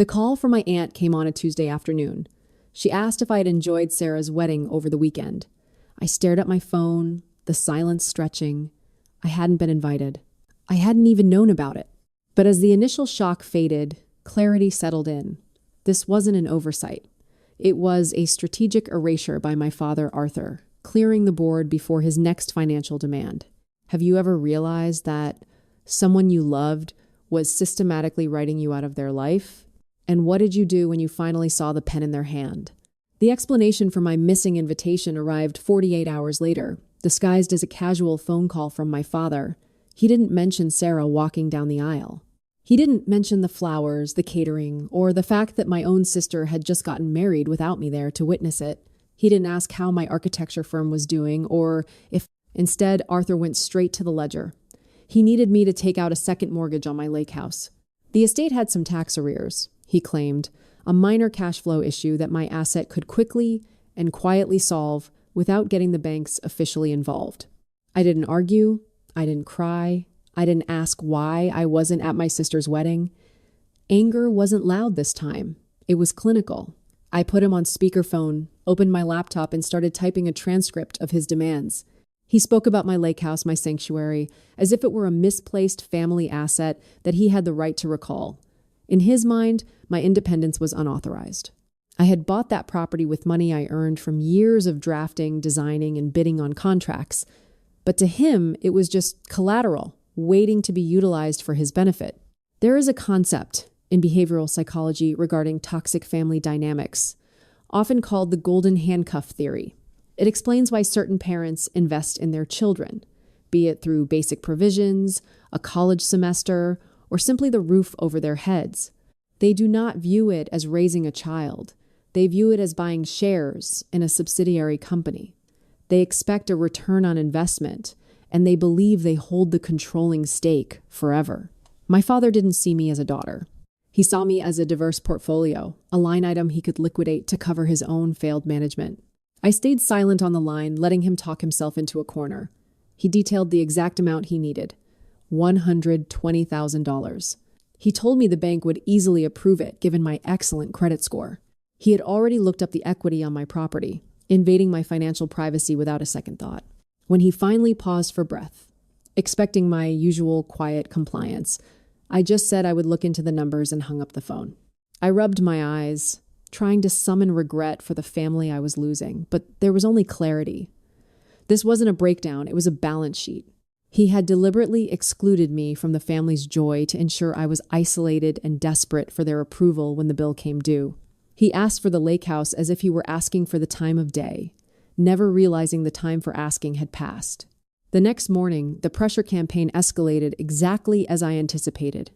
The call from my aunt came on a Tuesday afternoon. She asked if I had enjoyed Sarah's wedding over the weekend. I stared at my phone, the silence stretching. I hadn't been invited. I hadn't even known about it. But as the initial shock faded, clarity settled in. This wasn't an oversight. It was a strategic erasure by my father, Arthur, clearing the board before his next financial demand. Have you ever realized that someone you loved was systematically writing you out of their life? And what did you do when you finally saw the pen in their hand? The explanation for my missing invitation arrived 48 hours later, disguised as a casual phone call from my father. He didn't mention Sarah walking down the aisle. He didn't mention the flowers, the catering, or the fact that my own sister had just gotten married without me there to witness it. He didn't ask how my architecture firm was doing, or if instead Arthur went straight to the ledger. He needed me to take out a second mortgage on my lake house. The estate had some tax arrears, he claimed, a minor cash flow issue that my asset could quickly and quietly solve without getting the banks officially involved. I didn't argue. I didn't cry. I didn't ask why I wasn't at my sister's wedding. Anger wasn't loud this time. It was clinical. I put him on speakerphone, opened my laptop, and started typing a transcript of his demands. He spoke about my lake house, my sanctuary, as if it were a misplaced family asset that he had the right to recall. In his mind, my independence was unauthorized. I had bought that property with money I earned from years of drafting, designing, and bidding on contracts. But to him, it was just collateral, waiting to be utilized for his benefit. There is a concept in behavioral psychology regarding toxic family dynamics, often called the golden handcuff theory. It explains why certain parents invest in their children, be it through basic provisions, a college semester, or simply the roof over their heads. They do not view it as raising a child. They view it as buying shares in a subsidiary company. They expect a return on investment, and they believe they hold the controlling stake forever. My father didn't see me as a daughter. He saw me as a diverse portfolio, a line item he could liquidate to cover his own failed management. I stayed silent on the line, letting him talk himself into a corner. He detailed the exact amount he needed, $120,000. He told me the bank would easily approve it, given my excellent credit score. He had already looked up the equity on my property, invading my financial privacy without a second thought. When he finally paused for breath, expecting my usual quiet compliance, I just said I would look into the numbers and hung up the phone. I rubbed my eyes, trying to summon regret for the family I was losing, but there was only clarity. This wasn't a breakdown, it was a balance sheet. He had deliberately excluded me from the family's joy to ensure I was isolated and desperate for their approval when the bill came due. He asked for the lake house as if he were asking for the time of day, never realizing the time for asking had passed. The next morning, the pressure campaign escalated exactly as I anticipated.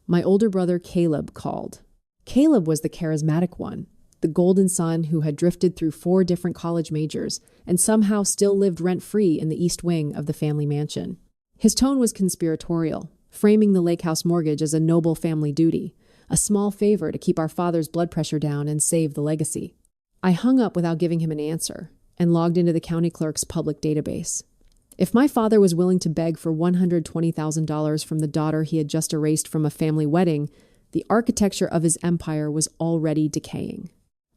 My older brother Caleb called. Caleb was the charismatic one, the golden son who had drifted through 4 different college majors and somehow still lived rent-free in the east wing of the family mansion. His tone was conspiratorial, framing the lake house mortgage as a noble family duty, a small favor to keep our father's blood pressure down and save the legacy. I hung up without giving him an answer and logged into the county clerk's public database. If my father was willing to beg for $120,000 from the daughter he had just erased from a family wedding, the architecture of his empire was already decaying.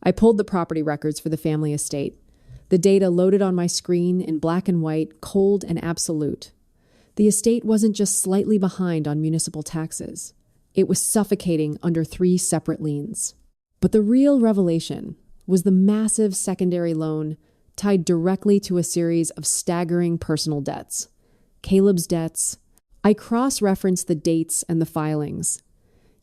I pulled the property records for the family estate. The data loaded on my screen in black and white, cold and absolute. The estate wasn't just slightly behind on municipal taxes. It was suffocating under 3 separate liens. But the real revelation was the massive secondary loan tied directly to a series of staggering personal debts. Caleb's debts. I cross-referenced the dates and the filings.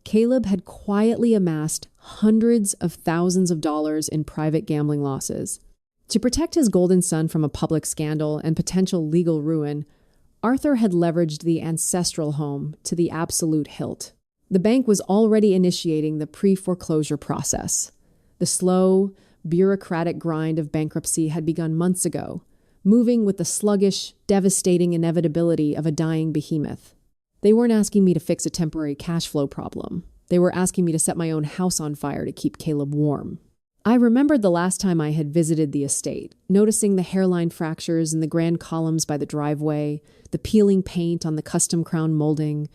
Caleb had quietly amassed hundreds of thousands of dollars in private gambling losses. To protect his golden son from a public scandal and potential legal ruin, Arthur had leveraged the ancestral home to the absolute hilt. The bank was already initiating the pre-foreclosure process. The slow, bureaucratic grind of bankruptcy had begun months ago, moving with the sluggish, devastating inevitability of a dying behemoth. They weren't asking me to fix a temporary cash flow problem. They were asking me to set my own house on fire to keep Caleb warm. I remembered the last time I had visited the estate, noticing the hairline fractures in the grand columns by the driveway, the peeling paint on the custom crown molding.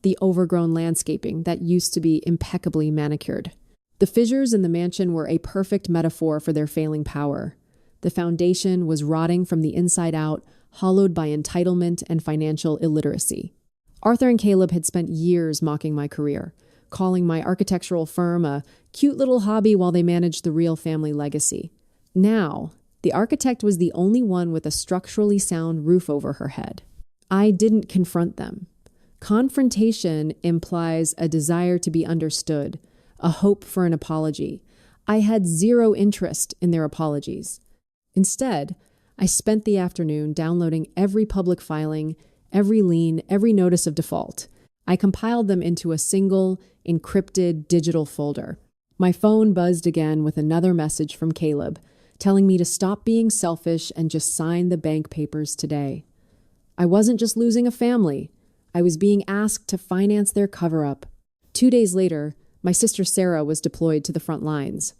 the overgrown landscaping that used to be impeccably manicured. The fissures in the mansion were a perfect metaphor for their failing power. The foundation was rotting from the inside out, hollowed by entitlement and financial illiteracy. Arthur and Caleb had spent years mocking my career, calling my architectural firm a cute little hobby while they managed the real family legacy. Now, the architect was the only one with a structurally sound roof over her head. I didn't confront them. Confrontation implies a desire to be understood, a hope for an apology. I had zero interest in their apologies. Instead, I spent the afternoon downloading every public filing, every lien, every notice of default. I compiled them into a single, encrypted digital folder. My phone buzzed again with another message from Caleb, telling me to stop being selfish and just sign the bank papers today. I wasn't just losing a family. I was being asked to finance their cover-up. 2 days later, my sister Sarah was deployed to the front lines.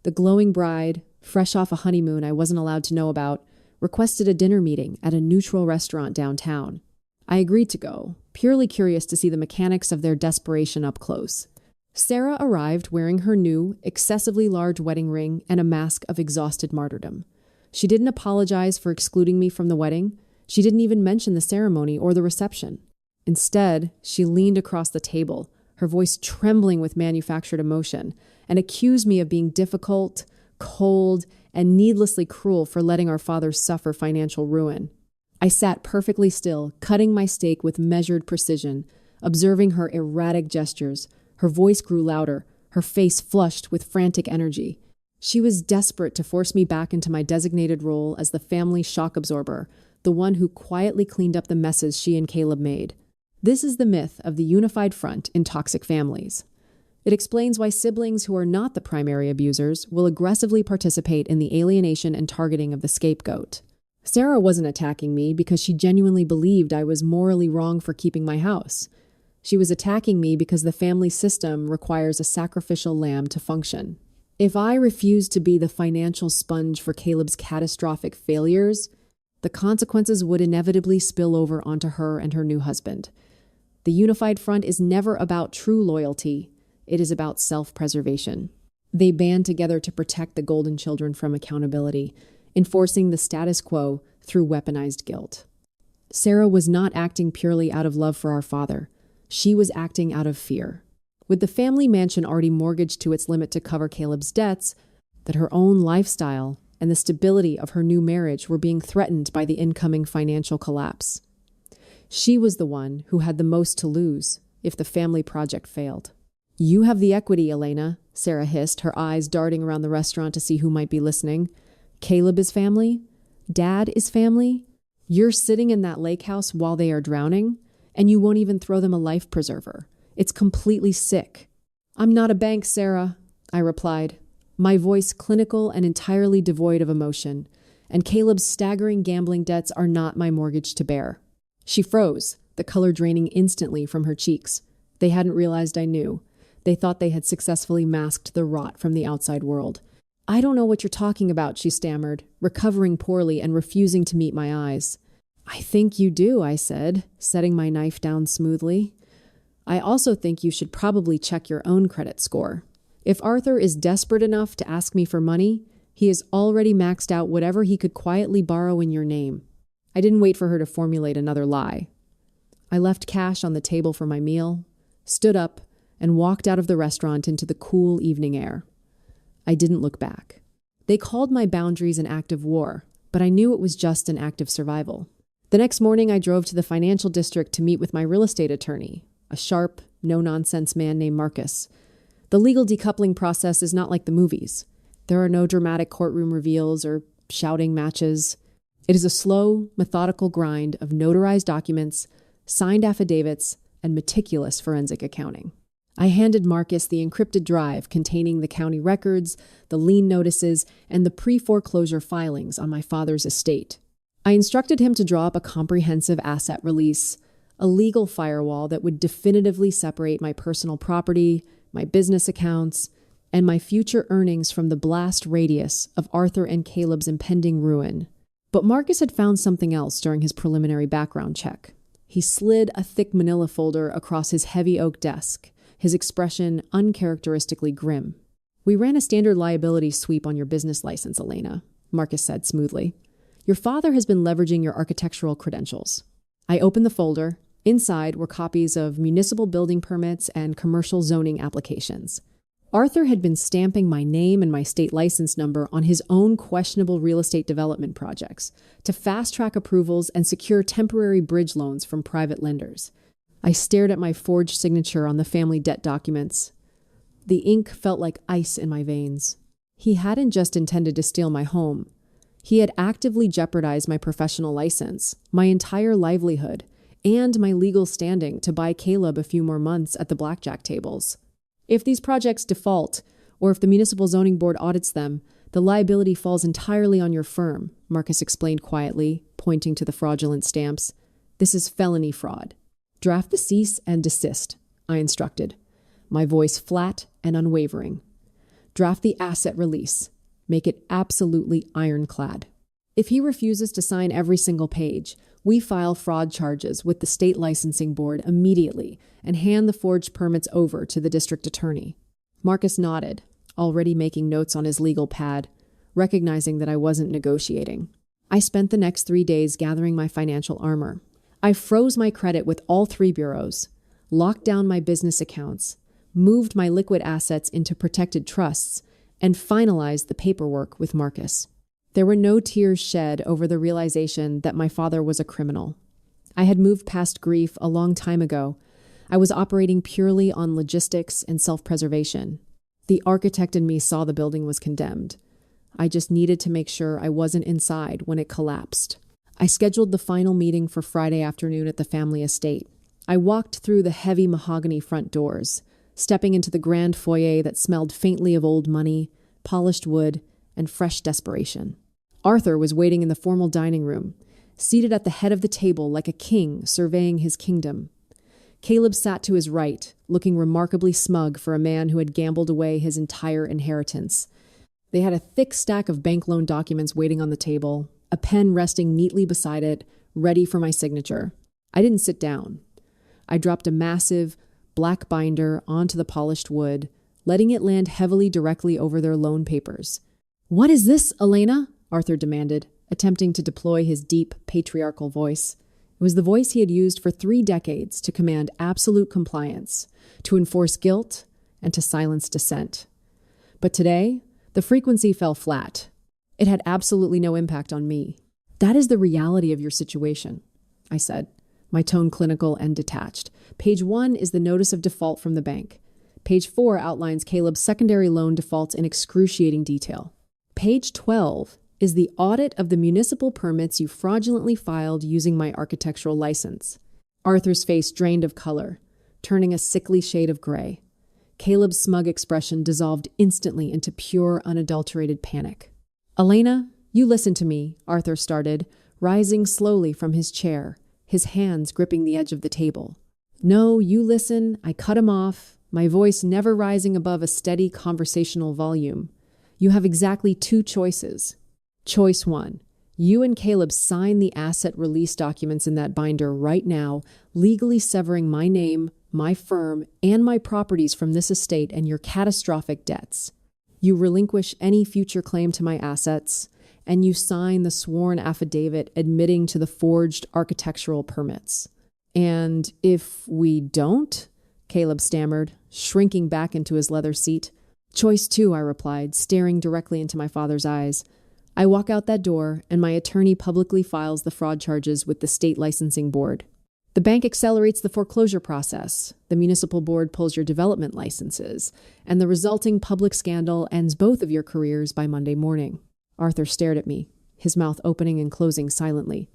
The glowing bride, fresh off a honeymoon I wasn't allowed to know about, requested a dinner meeting at a neutral restaurant downtown. I agreed to go, purely curious to see the mechanics of their desperation up close. Sarah arrived wearing her new, excessively large wedding ring and a mask of exhausted martyrdom. She didn't apologize for excluding me from the wedding. She didn't even mention the ceremony or the reception. Instead, she leaned across the table, her voice trembling with manufactured emotion, and accused me of being difficult, cold, and needlessly cruel for letting our father suffer financial ruin. I sat perfectly still, cutting my steak with measured precision, observing her erratic gestures. Her voice grew louder, her face flushed with frantic energy. She was desperate to force me back into my designated role as the family shock absorber, the one who quietly cleaned up the messes she and Caleb made. This is the myth of the unified front in toxic families. It explains why siblings who are not the primary abusers will aggressively participate in the alienation and targeting of the scapegoat. Sarah wasn't attacking me because she genuinely believed I was morally wrong for keeping my house. She was attacking me because the family system requires a sacrificial lamb to function. If I refused to be the financial sponge for Caleb's catastrophic failures, the consequences would inevitably spill over onto her and her new husband. The unified front is never about true loyalty. It is about self-preservation. They band together to protect the golden children from accountability, enforcing the status quo through weaponized guilt. Sarah was not acting purely out of love for our father. She was acting out of fear. With the family mansion already mortgaged to its limit to cover Caleb's debts, that her own lifestyle and the stability of her new marriage were being threatened by the incoming financial collapse. She was the one who had the most to lose if the family project failed. "You have the equity, Elena," Sarah hissed, her eyes darting around the restaurant to see who might be listening. "Caleb is family. Dad is family. You're sitting in that lake house while they are drowning, and you won't even throw them a life preserver. It's completely sick." "I'm not a bank, Sarah," I replied, my voice clinical and entirely devoid of emotion, "and Caleb's staggering gambling debts are not my mortgage to bear." She froze, the color draining instantly from her cheeks. They hadn't realized I knew. They thought they had successfully masked the rot from the outside world. "I don't know what you're talking about," she stammered, recovering poorly and refusing to meet my eyes. "I think you do," I said, setting my knife down smoothly. "I also think you should probably check your own credit score. If Arthur is desperate enough to ask me for money, he has already maxed out whatever he could quietly borrow in your name." I didn't wait for her to formulate another lie. I left cash on the table for my meal, stood up, and walked out of the restaurant into the cool evening air. I didn't look back. They called my boundaries an act of war, but I knew it was just an act of survival. The next morning, I drove to the financial district to meet with my real estate attorney, a sharp, no-nonsense man named Marcus. The legal decoupling process is not like the movies. There are no dramatic courtroom reveals or shouting matches. It is a slow, methodical grind of notarized documents, signed affidavits, and meticulous forensic accounting. I handed Marcus the encrypted drive containing the county records, the lien notices, and the pre-foreclosure filings on my father's estate. I instructed him to draw up a comprehensive asset release, a legal firewall that would definitively separate my personal property, my business accounts, and my future earnings from the blast radius of Arthur and Caleb's impending ruin. But Marcus had found something else during his preliminary background check. He slid a thick manila folder across his heavy oak desk, his expression uncharacteristically grim. "We ran a standard liability sweep on your business license, Elena," Marcus said smoothly. "Your father has been leveraging your architectural credentials." I opened the folder. Inside were copies of municipal building permits and commercial zoning applications. Arthur had been stamping my name and my state license number on his own questionable real estate development projects to fast-track approvals and secure temporary bridge loans from private lenders. I stared at my forged signature on the family debt documents. The ink felt like ice in my veins. He hadn't just intended to steal my home. He had actively jeopardized my professional license, my entire livelihood, and my legal standing to buy Caleb a few more months at the blackjack tables. "If these projects default, or if the municipal zoning board audits them, the liability falls entirely on your firm," Marcus explained quietly, pointing to the fraudulent stamps. "This is felony fraud. Draft the cease and desist," I instructed, my voice flat and unwavering. "Draft the asset release. Make it absolutely ironclad. If he refuses to sign every single page, we file fraud charges with the state licensing board immediately and hand the forged permits over to the district attorney." Marcus nodded, already making notes on his legal pad, recognizing that I wasn't negotiating. I spent the next 3 days gathering my financial armor. I froze my credit with all 3 bureaus, locked down my business accounts, moved my liquid assets into protected trusts, and finalized the paperwork with Marcus. There were no tears shed over the realization that my father was a criminal. I had moved past grief a long time ago. I was operating purely on logistics and self-preservation. The architect in me saw the building was condemned. I just needed to make sure I wasn't inside when it collapsed. I scheduled the final meeting for Friday afternoon at the family estate. I walked through the heavy mahogany front doors, stepping into the grand foyer that smelled faintly of old money, polished wood, and fresh desperation. Arthur was waiting in the formal dining room, seated at the head of the table like a king surveying his kingdom. Caleb sat to his right, looking remarkably smug for a man who had gambled away his entire inheritance. They had a thick stack of bank loan documents waiting on the table, a pen resting neatly beside it, ready for my signature. I didn't sit down. I dropped a massive, black binder onto the polished wood, letting it land heavily directly over their loan papers. "What is this, Elena?" Arthur demanded, attempting to deploy his deep, patriarchal voice. It was the voice he had used for 3 decades to command absolute compliance, to enforce guilt, and to silence dissent. But today, the frequency fell flat. It had absolutely no impact on me. "That is the reality of your situation," I said, my tone clinical and detached. "Page 1 is the notice of default from the bank. Page 4 outlines Caleb's secondary loan defaults in excruciating detail. Page 12 is the audit of the municipal permits you fraudulently filed using my architectural license." Arthur's face drained of color, turning a sickly shade of gray. Caleb's smug expression dissolved instantly into pure, unadulterated panic. "Elena, you listen to me," Arthur started, rising slowly from his chair, his hands gripping the edge of the table. "No, you listen," I cut him off, my voice never rising above a steady conversational volume. "You have exactly 2 choices. Choice 1, you and Caleb sign the asset release documents in that binder right now, legally severing my name, my firm, and my properties from this estate and your catastrophic debts. You relinquish any future claim to my assets, and you sign the sworn affidavit admitting to the forged architectural permits. And if we don't?" Caleb stammered, shrinking back into his leather seat. "Choice 2, I replied, staring directly into my father's eyes. "I walk out that door, and my attorney publicly files the fraud charges with the state licensing board. The bank accelerates the foreclosure process, the municipal board pulls your development licenses, and the resulting public scandal ends both of your careers by Monday morning." Arthur stared at me, his mouth opening and closing silently.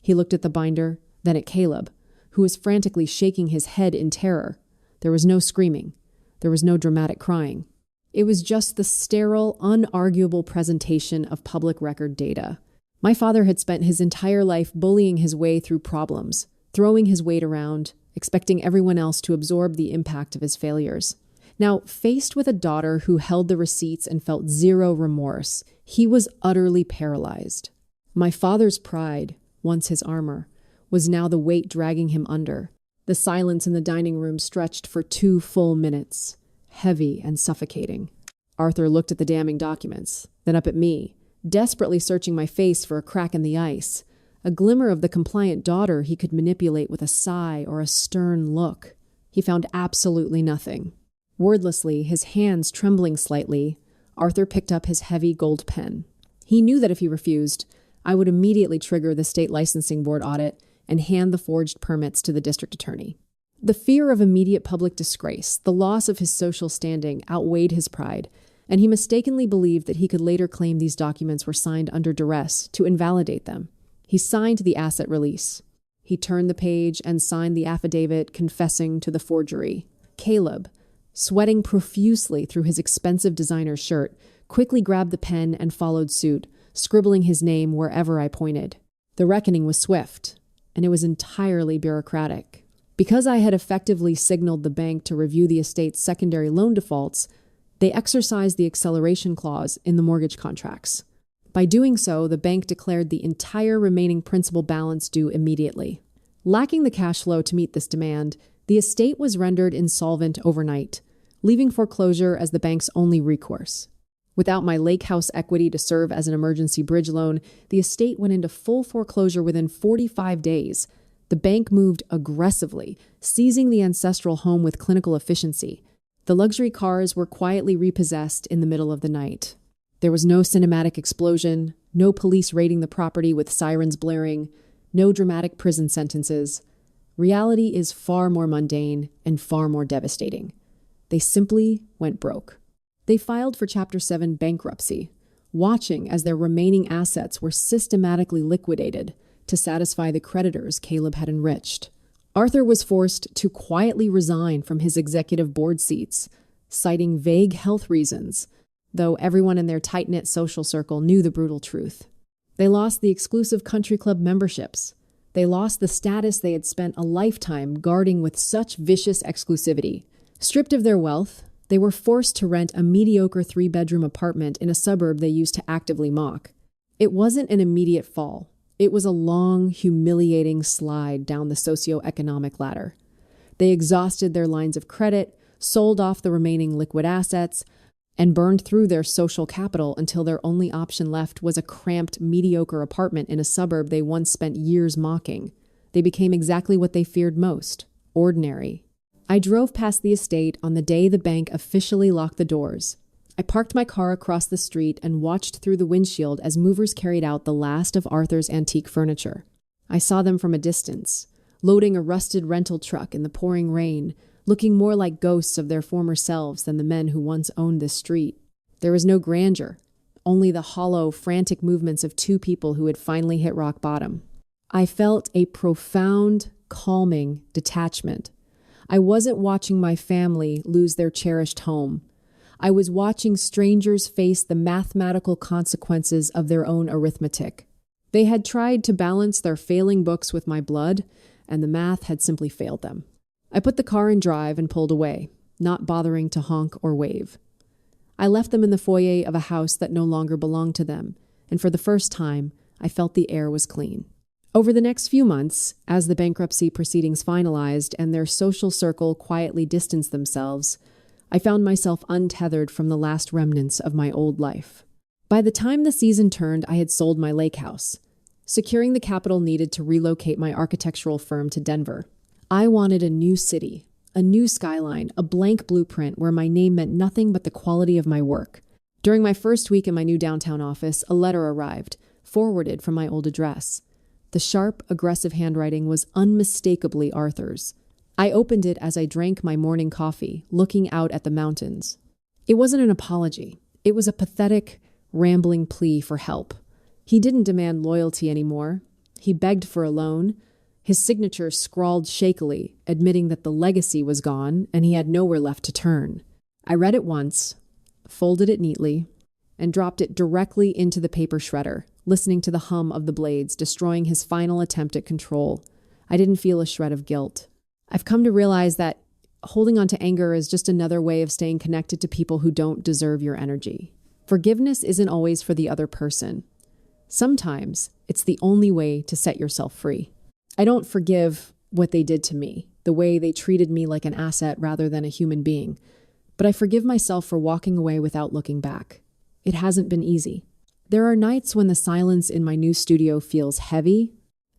He looked at the binder, then at Caleb, who was frantically shaking his head in terror. There was no screaming. There was no dramatic crying. It was just the sterile, unarguable presentation of public record data. My father had spent his entire life bullying his way through problems, throwing his weight around, expecting everyone else to absorb the impact of his failures. Now, faced with a daughter who held the receipts and felt zero remorse, he was utterly paralyzed. My father's pride, once his armor, was now the weight dragging him under. The silence in the dining room stretched for 2 full minutes, heavy and suffocating. Arthur looked at the damning documents, then up at me, desperately searching my face for a crack in the ice, a glimmer of the compliant daughter he could manipulate with a sigh or a stern look. He found absolutely nothing. Wordlessly, his hands trembling slightly, Arthur picked up his heavy gold pen. He knew that if he refused, I would immediately trigger the state licensing board audit and hand the forged permits to the district attorney. The fear of immediate public disgrace, the loss of his social standing, outweighed his pride, and he mistakenly believed that he could later claim these documents were signed under duress to invalidate them. He signed the asset release. He turned the page and signed the affidavit confessing to the forgery. Caleb, sweating profusely through his expensive designer shirt, quickly grabbed the pen and followed suit, scribbling his name wherever I pointed. The reckoning was swift, and it was entirely bureaucratic. Because I had effectively signaled the bank to review the estate's secondary loan defaults, they exercised the acceleration clause in the mortgage contracts. By doing so, the bank declared the entire remaining principal balance due immediately. Lacking the cash flow to meet this demand, the estate was rendered insolvent overnight, leaving foreclosure as the bank's only recourse. Without my lake house equity to serve as an emergency bridge loan, the estate went into full foreclosure within 45 days. The bank moved aggressively, seizing the ancestral home with clinical efficiency. The luxury cars were quietly repossessed in the middle of the night. There was no cinematic explosion, no police raiding the property with sirens blaring, no dramatic prison sentences. Reality is far more mundane and far more devastating. They simply went broke. They filed for Chapter 7 bankruptcy, watching as their remaining assets were systematically liquidated to satisfy the creditors Caleb had enriched. Arthur was forced to quietly resign from his executive board seats, citing vague health reasons, though everyone in their tight-knit social circle knew the brutal truth. They lost the exclusive country club memberships. They lost the status they had spent a lifetime guarding with such vicious exclusivity. Stripped of their wealth, they were forced to rent a mediocre 3-bedroom apartment in a suburb they used to actively mock. It wasn't an immediate fall. It was a long, humiliating slide down the socioeconomic ladder. They exhausted their lines of credit, sold off the remaining liquid assets, and burned through their social capital until their only option left was a cramped, mediocre apartment in a suburb they once spent years mocking. They became exactly what they feared most: ordinary. I drove past the estate on the day the bank officially locked the doors. I parked my car across the street and watched through the windshield as movers carried out the last of Arthur's antique furniture. I saw them from a distance, loading a rusted rental truck in the pouring rain, looking more like ghosts of their former selves than the men who once owned this street. There was no grandeur, only the hollow, frantic movements of 2 people who had finally hit rock bottom. I felt a profound, calming detachment. I wasn't watching my family lose their cherished home. I was watching strangers face the mathematical consequences of their own arithmetic. They had tried to balance their failing books with my blood, and the math had simply failed them. I put the car in drive and pulled away, not bothering to honk or wave. I left them in the foyer of a house that no longer belonged to them, and for the first time, I felt the air was clean. Over the next few months, as the bankruptcy proceedings finalized and their social circle quietly distanced themselves, I found myself untethered from the last remnants of my old life. By the time the season turned, I had sold my lake house, securing the capital needed to relocate my architectural firm to Denver. I wanted a new city, a new skyline, a blank blueprint where my name meant nothing but the quality of my work. During my first week in my new downtown office, a letter arrived, forwarded from my old address. The sharp, aggressive handwriting was unmistakably Arthur's. I opened it as I drank my morning coffee, looking out at the mountains. It wasn't an apology. It was a pathetic, rambling plea for help. He didn't demand loyalty anymore. He begged for a loan. His signature scrawled shakily, admitting that the legacy was gone and he had nowhere left to turn. I read it once, folded it neatly, and dropped it directly into the paper shredder, listening to the hum of the blades, destroying his final attempt at control. I didn't feel a shred of guilt. I've come to realize that holding on to anger is just another way of staying connected to people who don't deserve your energy. Forgiveness isn't always for the other person. Sometimes it's the only way to set yourself free. I don't forgive what they did to me, the way they treated me like an asset rather than a human being. But I forgive myself for walking away without looking back. It hasn't been easy. There are nights when the silence in my new studio feels heavy,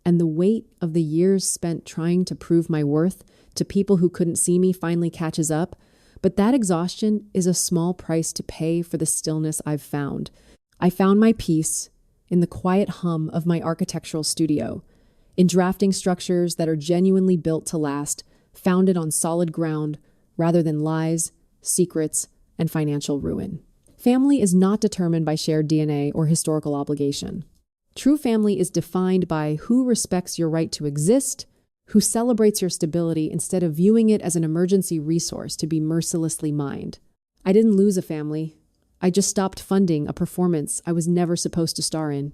and the weight of the years spent trying to prove my worth to people who couldn't see me finally catches up. But that exhaustion is a small price to pay for the stillness I've found. I found my peace in the quiet hum of my architectural studio, in drafting structures that are genuinely built to last, founded on solid ground rather than lies, secrets, and financial ruin. Family is not determined by shared DNA or historical obligation. True family is defined by who respects your right to exist, who celebrates your stability instead of viewing it as an emergency resource to be mercilessly mined. I didn't lose a family. I just stopped funding a performance I was never supposed to star in.